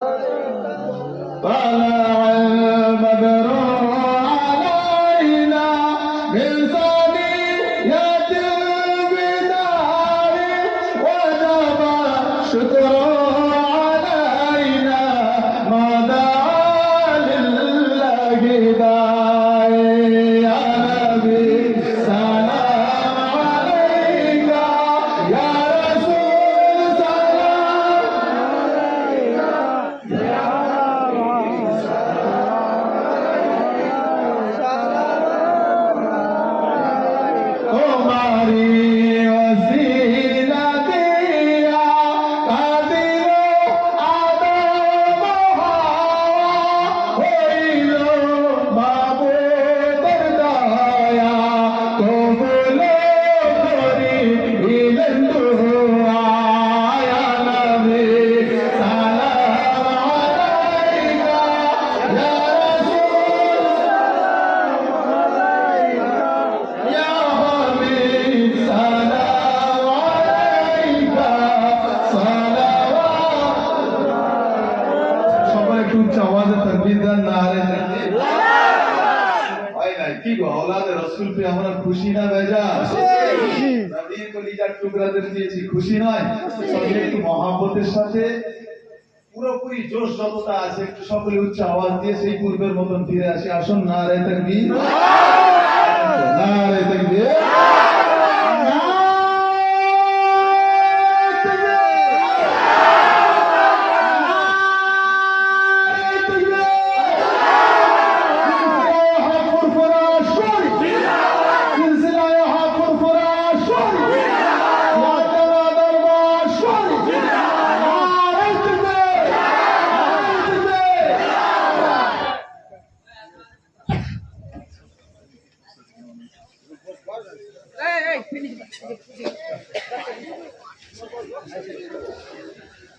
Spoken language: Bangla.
طلع البدر علينا من ثنيات الوداع وجب الشكر علينا ما دعا لله داعي يا نبي سلام عليك يا رسول तुम्हारी वसीला दिया कादिरो आदम हवा होइलो माबूदर दया कबूलो करी इलन दुआ या नबी सलाम अलैका या উচ্চ আওয়াজে তাকবীর দেন নারে তাকবীর হয় না কি গো औलाद রাসূল पे আমরা খুশি না বেজার খুশি নবীর কলিজার টুকরাদের দিয়েছি খুশি নয় সবাই একটু মহব্বতের সাথে পুরোপুরি জোশ যতটা আছে একটু সকলে উচ্চ আওয়াজ দিয়ে সেই পূর্বের মতন ফিরে আসি আসুন নারে তাকবীর নারে তাকবীর Hey, finish.